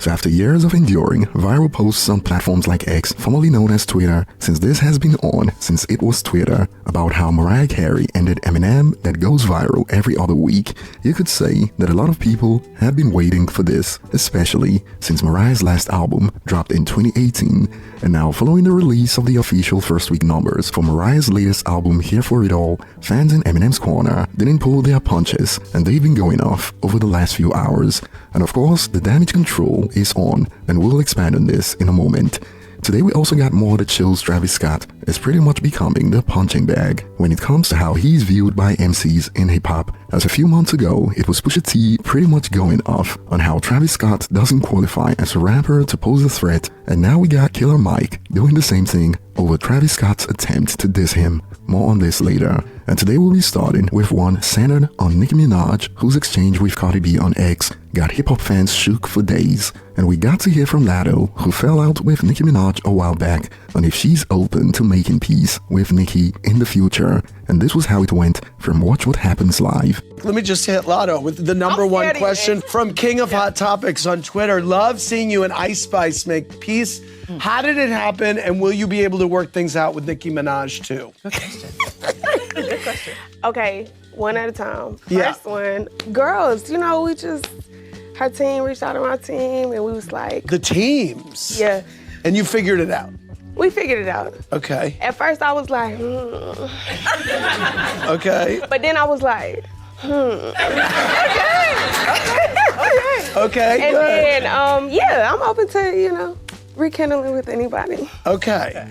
So after years of enduring viral posts on platforms like X, formerly known as Twitter, since this has been on since it was Twitter, about how Mariah Carey ended Eminem that goes viral every other week, you could say that a lot of people have been waiting for this, especially since Mariah's last album dropped in 2018, and now following the release of the official first week numbers for Mariah's latest album Here For It All, fans in Eminem's corner didn't pull their punches, and they've been going off over the last few hours. And of course, the damage control is on, and we'll expand on this in a moment. Today we also got more that shows Travis Scott is pretty much becoming the punching bag when it comes to how he's viewed by MCs in hip-hop, as a few months ago it was Pusha T pretty much going off on how Travis Scott doesn't qualify as a rapper to pose a threat, and now we got Killer Mike doing the same thing over Travis Scott's attempt to diss him. More on this later. And today we'll be starting with one centered on Nicki Minaj, whose exchange with Cardi B on X got hip-hop fans shook for days. And we got to hear from Lado, who fell out with Nicki Minaj a while back, on if she's open to making peace with Nicki in the future. And this was how it went from Watch What Happens Live. Let me just hit Lado with the number one question from King of Hot Topics on Twitter. Love seeing you and Ice Spice make peace. How did it happen, and will you be able to work things out with Nicki Minaj too? Good question. Okay, one at a time. Yeah. First one, girls, we just, her team reached out to my team, and we was like. The teams? Yeah. And you figured it out? We figured it out. Okay. At first I was like, Okay. But then I was like, Okay, And good. then, I'm open to, rekindling with anybody. Okay.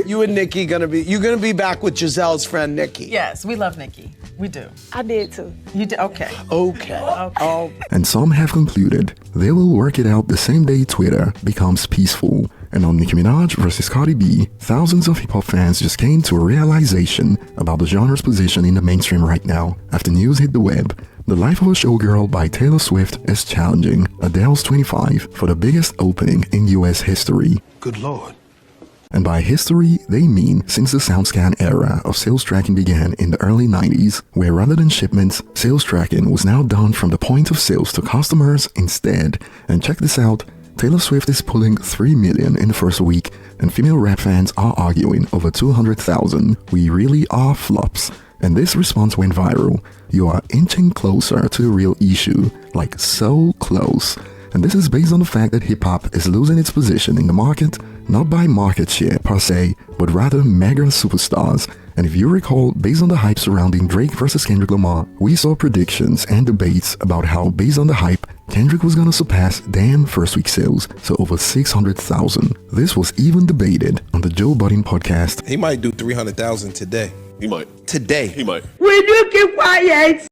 You and Nicki you gonna be back with Giselle's friend Nicki? Yes, we love Nicki. We do. I did too. You do? Okay. Okay. Oh. And some have concluded they will work it out the same day Twitter becomes peaceful. And on Nicki Minaj versus Cardi B, thousands of hip-hop fans just came to a realization about the genre's position in the mainstream right now after news hit the web. The Life of a Showgirl by Taylor Swift is challenging Adele's 25 for the biggest opening in US history. Good Lord. And by history, they mean since the SoundScan era of sales tracking began in the early 90s, where rather than shipments, sales tracking was now done from the point of sales to customers instead. And check this out, Taylor Swift is pulling 3 million in the first week, and female rap fans are arguing over 200,000. We really are flops. And this response went viral. You are inching closer to a real issue, like so close. And this is based on the fact that hip-hop is losing its position in the market, not by market share per se, but rather mega superstars. And if you recall, based on the hype surrounding Drake versus Kendrick Lamar, we saw predictions and debates about how, based on the hype, Kendrick was gonna surpass damn first week sales, so over 600,000. This was even debated on the Joe Budden podcast. He might do 300,000 today. He might. Today. He might. Will you keep quiet?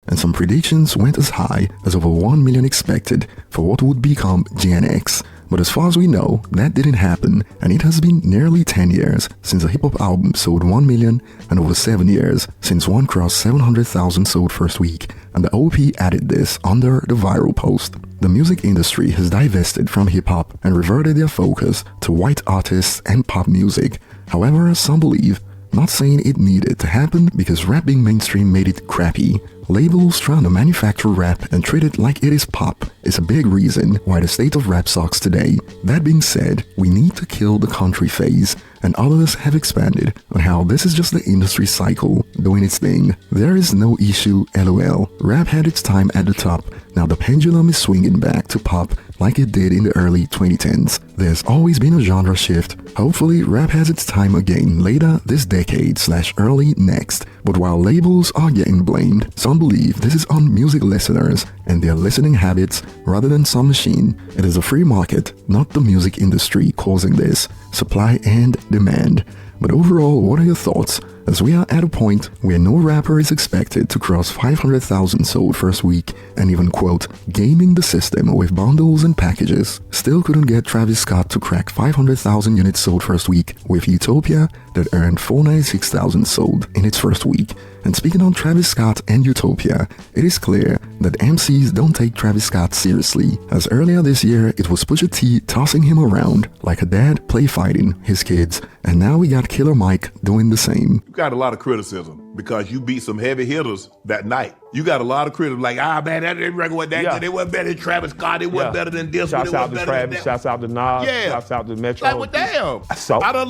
And some predictions went as high as over 1 million expected for what would become Gen X. But as far as we know, that didn't happen, and it has been nearly 10 years since a hip-hop album sold 1 million, and over 7 years since one crossed 700,000 sold first week, and the OP added this under the viral post. The music industry has divested from hip-hop and reverted their focus to white artists and pop music. However, some believe, not saying it needed to happen because rap being mainstream made it crappy. Labels trying to manufacture rap and treat it like it is pop is a big reason why the state of rap sucks today. That being said, we need to kill the country phase, and others have expanded on how this is just the industry cycle doing its thing. There is no issue, lol. Rap had its time at the top, now the pendulum is swinging back to pop like it did in the early 2010s. There's always been a genre shift. Hopefully rap has its time again later this decade / early next. But while labels are getting blamed, some believe this is on music listeners and their listening habits rather than some machine. It is a free market, not the music industry causing this. Supply and demand. But overall, what are your thoughts? As we are at a point where no rapper is expected to cross 500,000 sold first week, and even quote, gaming the system with bundles and packages, still couldn't get Travis Scott to crack 500,000 units sold first week with Utopia that earned 496,000 sold in its first week. And speaking on Travis Scott and Utopia, it is clear that MCs don't take Travis Scott seriously, as earlier this year it was Pusha T tossing him around like a dad play fighting his kids, and now we got Killer Mike doing the same. got a lot of criticism because you beat some heavy hitters that night. You got a lot of criticism like, man, that record wasn't that good. It wasn't better than Travis Scott. It wasn't better than this. Shouts out to Travis. Shouts out to Nas. Yeah. Shouts out to Metro. Like, well, damn. So I done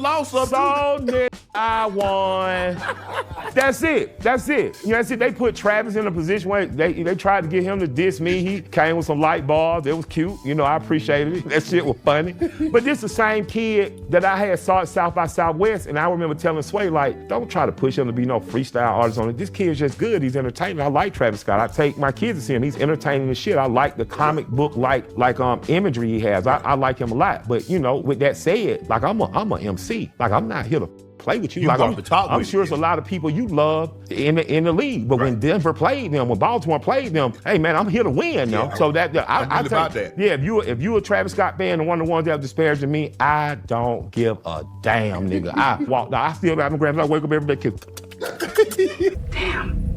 lost something. So, nigga, I won. That's it. You know, that's it. They put Travis in a position where they tried to get him to diss me. He came with some light bars. It was cute. You know, I appreciated it. That shit was funny. But this the same kid that I had saw at South by Southwest, and I remember telling Sway, like, don't try to push him to be no freestyle artist on it. This kid's just good. He's entertaining. I like Travis Scott. I take my kids to see him. He's entertaining as shit. I like the comic book like imagery he has. I like him a lot. But, you know, with that said, like, I'm a MC. Like, I'm not here to play with you. Like, I'm sure it's a lot of people you love in the league. But when Denver played them, when Baltimore played them, hey man, I'm here to win. Yeah, so I about that. Yeah, if you a Travis Scott fan and one of the ones that disparaging me, I don't give a damn, nigga. I still have my grandma. I wake up every day. Damn.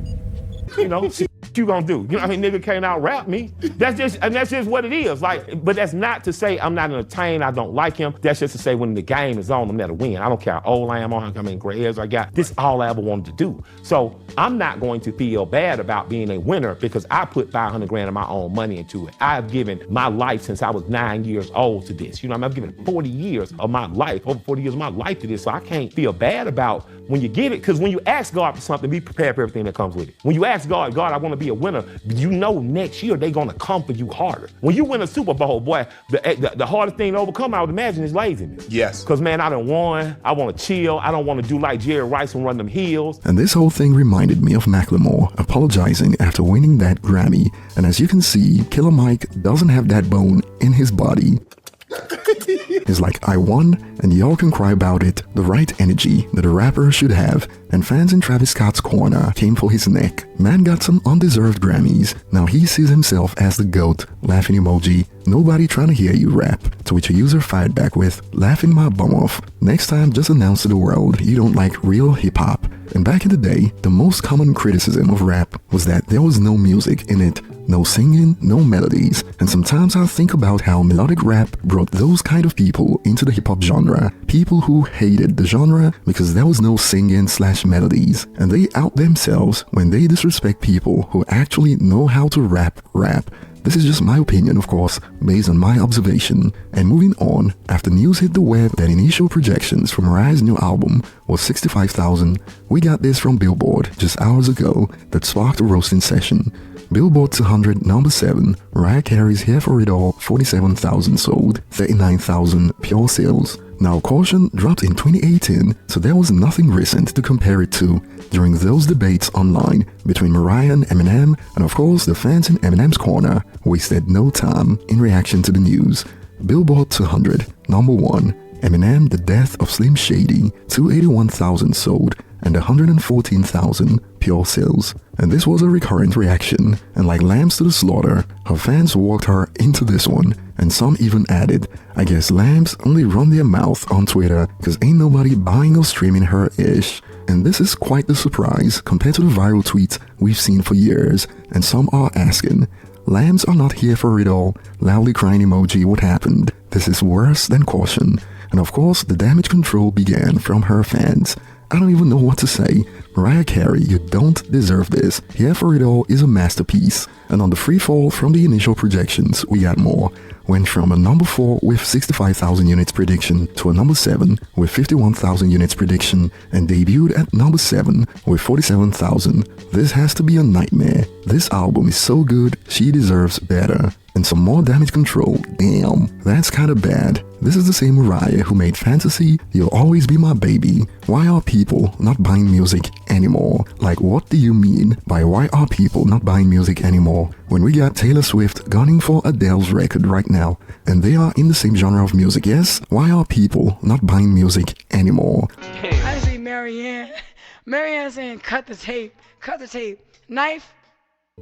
You know. What you gonna do? You know what I mean? Nigga can't out rap me. That's just what it is. Like, but that's not to say I'm not entertained, I don't like him. That's just to say when the game is on, I'm there to win. I don't care how old I am or how many gray hairs I got. This is all I ever wanted to do. So I'm not going to feel bad about being a winner because I put $500,000 of my own money into it. I've given my life since I was 9 years old to this. You know what I mean? I've given 40 years of my life, over 40 years of my life to this. So I can't feel bad about when you get it, because when you ask God for something, be prepared for everything that comes with it. When you ask God, I want to be a winner, you know next year they're gonna come for you harder. When you win a Super Bowl, boy, the hardest thing to overcome, I would imagine, is laziness. Yes. Because man, I done won, I want to chill, I don't want to do like Jerry Rice and run them hills. And this whole thing reminded me of Macklemore apologizing after winning that Grammy. And as you can see, Killer Mike doesn't have that bone in his body. He's like, I won, and y'all can cry about it. The right energy that a rapper should have. And fans in Travis Scott's corner came for his neck. Man got some undeserved Grammys. Now he sees himself as the GOAT. Laughing emoji. Nobody trying to hear you rap. To which a user fired back with, laughing my bum off. Next time, just announce to the world you don't like real hip-hop. And back in the day, the most common criticism of rap was that there was no music in it. No singing, no melodies. And sometimes I think about how melodic rap brought those kind of people into the hip-hop genre. People who hated the genre because there was no singing/melodies. And they out themselves when they disrespect people who actually know how to rap. This is just my opinion, of course, based on my observation. And moving on, after news hit the web that initial projections for Mariah's new album was 65,000, we got this from Billboard just hours ago that sparked a roasting session. Billboard 200 number 7, Mariah Carey's Here For It All, 47,000 sold, 39,000 pure sales. Now Caution dropped in 2018, so there was nothing recent to compare it to during those debates online between Mariah and Eminem, and of course the fans in Eminem's corner wasted no time in reaction to the news. Billboard 200, number 1, Eminem The Death of Slim Shady, 281,000 sold, and 114,000 pure sales. And this was a recurrent reaction, and like lambs to the slaughter, her fans walked her into this one, and some even added, I guess lambs only run their mouth on Twitter cause ain't nobody buying or streaming her ish. And this is quite the surprise compared to the viral tweets we've seen for years, and some are asking, lambs are not here for it all, loudly crying emoji, what happened? This is worse than Caution. And of course the damage control began from her fans. I don't even know what to say. Mariah Carey, you don't deserve this. Here For It All is a masterpiece. And on the free fall from the initial projections, we got more. Went from a number 4 with 65,000 units prediction to a number 7 with 51,000 units prediction and debuted at number 7 with 47,000. This has to be a nightmare. This album is so good, she deserves better. And some more damage control, damn, that's kinda bad. This is the same Mariah who made Fantasy, You'll Always Be My Baby. Why are people not buying music anymore? Like, what do you mean by why are people not buying music anymore? When we got Taylor Swift gunning for Adele's record right now, and they are in the same genre of music, yes? Why are people not buying music anymore? I see Marianne saying, cut the tape, knife,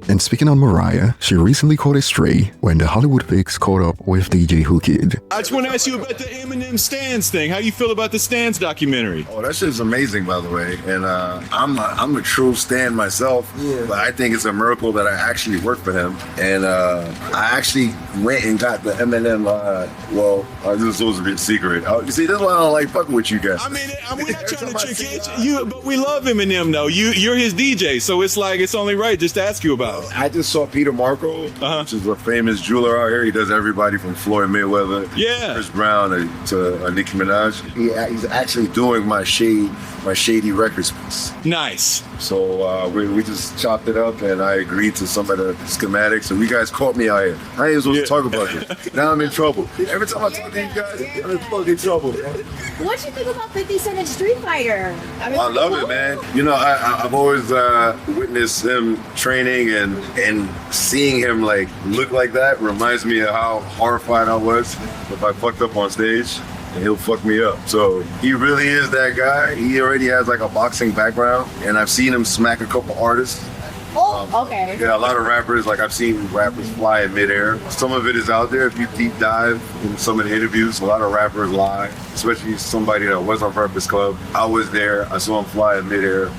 And speaking on Mariah, she recently caught a stray when the Hollywood pics caught up with DJ Who Kid. I just want to ask you about the Eminem Stans thing. How you feel about the Stans documentary? Oh, that shit's amazing, by the way. And I'm a true stan myself, but I think it's a miracle that I actually worked for him. And I actually went and got the Eminem. This is supposed to be a secret. You see, this is why I don't like fucking with you guys. I mean, we're not trying to trick you, but we love Eminem though. You're his DJ, so it's like it's only right just to ask you about it. I just saw Peter Marco, which is a famous jeweler out here. He does everybody from Floyd Mayweather, Chris Brown, to Nicki Minaj. He's actually doing my Shady Records piece. Nice. So we just chopped it up, and I agreed to some of the schematics. And you guys caught me out here. I ain't supposed to talk about this. Now I'm in trouble. Every time I talk to you guys, I'm in fucking trouble. What you think about 50 Cent and Street Fighter? I love it, man. You know, I've always witnessed him training, and seeing him like look like that reminds me of how horrified I was if I fucked up on stage. And he'll fuck me up. So he really is that guy. He already has like a boxing background, and I've seen him smack a couple artists. Oh, okay. Yeah, a lot of rappers, like I've seen rappers fly in midair. Some of it is out there if you deep dive in some of the interviews. A lot of rappers lie, especially somebody that was on Breakfast Club. I was there, I saw him fly in midair.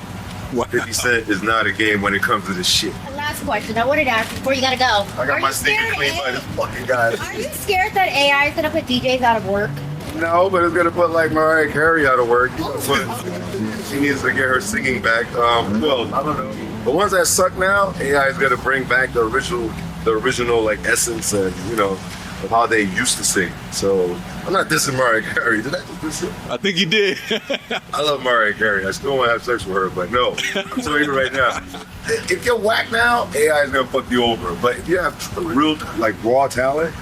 50 Cent is not a game when it comes to this shit. Last question, I wanted to ask before you gotta go. I got my sneaker cleaned by this fucking guy. Are you scared that AI is gonna put DJs out of work? No, but it's gonna put like Mariah Carey out of work. She needs to get her singing back. I don't know. The ones that suck now, AI is gonna bring back the original like essence and of how they used to sing. So I'm not dissing Mariah Carey. Did I just diss her? I think you did. I love Mariah Carey. I still want to have sex with her, but no. I'm telling you right now. If you're whack now, AI is gonna fuck you over. But if you have real like raw talent,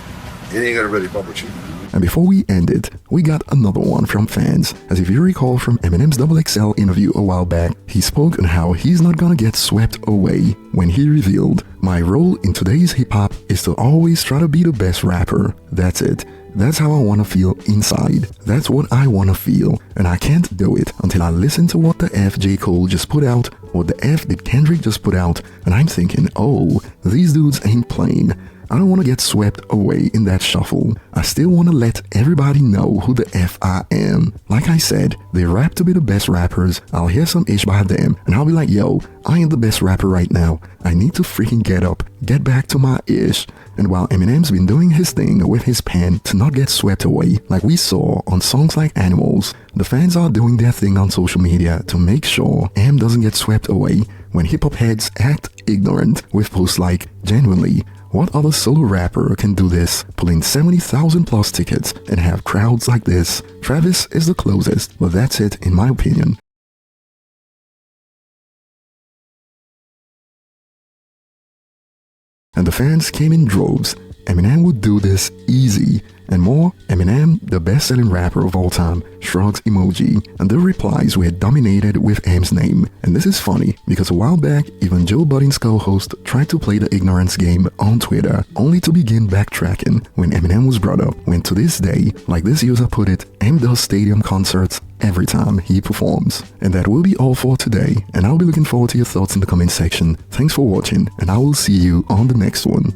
it ain't gonna really fuck with you. And before we end it, we got another one from fans. As if you recall from Eminem's XXL interview a while back, he spoke on how he's not gonna get swept away when he revealed, "My role in today's hip-hop is to always try to be the best rapper. That's it. That's how I want to feel inside. That's what I want to feel. And I can't do it until I listen to what the F J. Cole just put out, what the F did Kendrick just put out, and I'm thinking, oh, these dudes ain't playing. I don't want to get swept away in that shuffle. I still want to let everybody know who the F I am. Like I said, they rap to be the best rappers. I'll hear some ish by them, and I'll be like, yo, I ain't the best rapper right now. I need to freaking get up, get back to my ish." And while Eminem's been doing his thing with his pen to not get swept away, like we saw on songs like Animals, the fans are doing their thing on social media to make sure M doesn't get swept away when hip-hop heads act ignorant with posts like, "Genuinely, what other solo rapper can do this, pull in 70,000 plus tickets and have crowds like this? Travis is the closest, but that's it in my opinion." And the fans came in droves. Eminem would do this easy. And more, Eminem, the best-selling rapper of all time, shrugs emoji, and the replies were dominated with M's name. And this is funny, because a while back, even Joe Budden's co-host tried to play the ignorance game on Twitter, only to begin backtracking when Eminem was brought up, when to this day, like this user put it, M does stadium concerts every time he performs. And that will be all for today, and I'll be looking forward to your thoughts in the comment section. Thanks for watching, and I will see you on the next one.